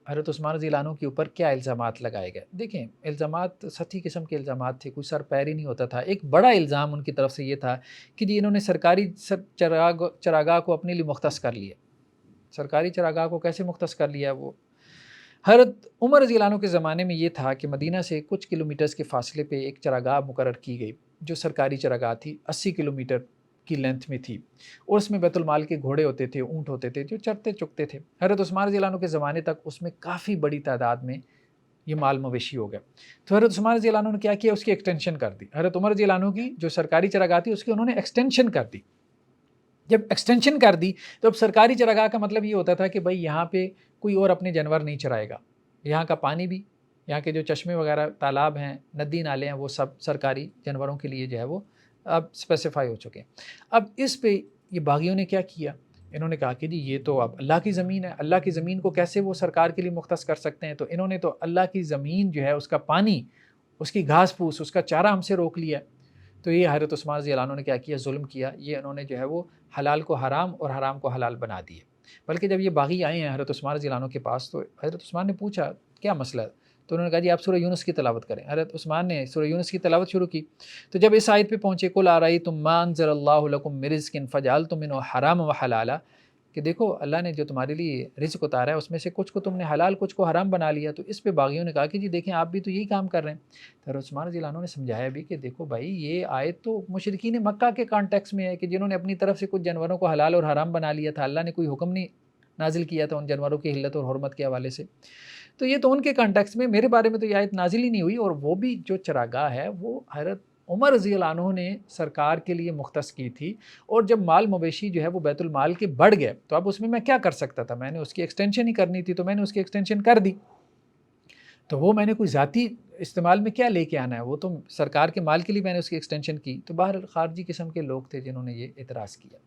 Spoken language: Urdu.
حضرت عثمان رضی اللہ عنہ کے اوپر کیا الزامات لگائے گئے؟ دیکھیں الزامات سطحی قسم کے الزامات تھے، کوئی سر پیر ہی نہیں ہوتا تھا۔ ایک بڑا الزام ان کی طرف سے یہ تھا کہ جی انہوں نے سرکاری چراگاہ کو اپنے لیے مختص کر لیا۔ سرکاری چراگاہ کو کیسے مختص کر لیا؟ وہ حضرت عمر رضی اللہ عنہ کے زمانے میں یہ تھا کہ مدینہ سے کچھ کلومیٹرز کے فاصلے پہ ایک چراگاہ مقرر کی گئی، جو سرکاری چراگاہ تھی، 80 کلومیٹر کی لینتھ میں تھی، اور اس میں بیت المال کے گھوڑے ہوتے تھے، اونٹ ہوتے تھے جو چرتے چکتے تھے۔ حضرت عثمان رضی اللہ عنہ کے زمانے تک اس میں کافی بڑی تعداد میں یہ مال مویشی ہو گیا۔ تو حضرت عثمان رضی اللہ عنہ نے کیا کیا؟ اس کی ایکسٹینشن کر دی۔ حضرت عمر رضی اللہ عنہ کی جو سرکاری چراگاہ تھی اس کی انہوں نے ایکسٹینشن کر دی۔ جب ایکسٹینشن کر دی تو اب سرکاری چراگاہ کا مطلب یہ ہوتا تھا کہ بھائی یہاں پہ کوئی اور اپنے جانور نہیں چرائے گا، یہاں کا پانی بھی، یہاں کے جو چشمے وغیرہ تالاب ہیں، ندی نالے ہیں، وہ سب سرکاری جانوروں کے لیے جو ہے وہ اب اسپیسیفائی ہو چکے ہیں۔ اب اس پہ یہ باغیوں نے کیا کیا؟ انہوں نے کہا کہ جی یہ تو اب اللہ کی زمین ہے، اللہ کی زمین کو کیسے وہ سرکار کے لیے مختص کر سکتے ہیں؟ تو انہوں نے تو اللہ کی زمین جو ہے اس کا پانی، اس کی گھاس پھوس، اس کا چارہ ہم سے روک لیا۔ تو یہ حضرت عثمان رضی اللہ عنہ نے کیا کیا؟ ظلم کیا۔ یہ انہوں نے جو ہے وہ حلال کو حرام اور حرام کو حلال بنا دیے۔ بلکہ جب یہ باغی آئے ہیں حضرت عثمان رضی اللہ عنہ کے پاس تو حضرت عثمان نے پوچھا کیا مسئلہ ہے؟ تو انہوں نے کہا جی آپ سورہ یونس کی تلاوت کریں۔ حضرت عثمان نے سورہ یونس کی تلاوت شروع کی، تو جب اس آیت پہ پہنچے قل ارأیتم ما انزل اللہ لکم من رزق فجعلتم منہ حراما وحلالا، کہ دیکھو اللہ نے جو تمہارے لیے رزق اتارا ہے اس میں سے کچھ کو تم نے حلال کچھ کو حرام بنا لیا۔ تو اس پہ باغیوں نے کہا کہ جی دیکھیں آپ بھی تو یہی کام کر رہے ہیں۔ تو حضرت عثمان رضی اللہ عنہ نے سمجھایا بھی کہ دیکھو بھائی یہ آیت تو مشرکین مکہ کے کانٹیکس میں ہے کہ جنہوں نے اپنی طرف سے کچھ جانوروں کو حلال اور حرام بنا لیا تھا، اللہ نے کوئی حکم نہیں نازل کیا تھا ان جانوروں کی حلت اور حرمت کے حوالے سے، تو یہ تو ان کے کانٹیکس میں، میرے بارے میں تو یہ آیت نازل ہی نہیں ہوئی۔ اور وہ بھی جو چراگاہ ہے وہ حضرت عمر رضی اللہ عنہ نے سرکار کے لیے مختص کی تھی، اور جب مال مویشی جو ہے وہ بیت المال کے بڑھ گئے تو اب اس میں کیا کر سکتا تھا؟ میں نے اس کی ایکسٹینشن ہی کرنی تھی، تو میں نے اس کی ایکسٹینشن کر دی۔ تو وہ میں نے کوئی ذاتی استعمال میں کیا لے کے آنا ہے؟ وہ تو سرکار کے مال کے لیے میں نے اس کی ایکسٹینشن کی۔ تو باہر خارجی قسم کے لوگ تھے جنہوں نے یہ اعتراض کیا۔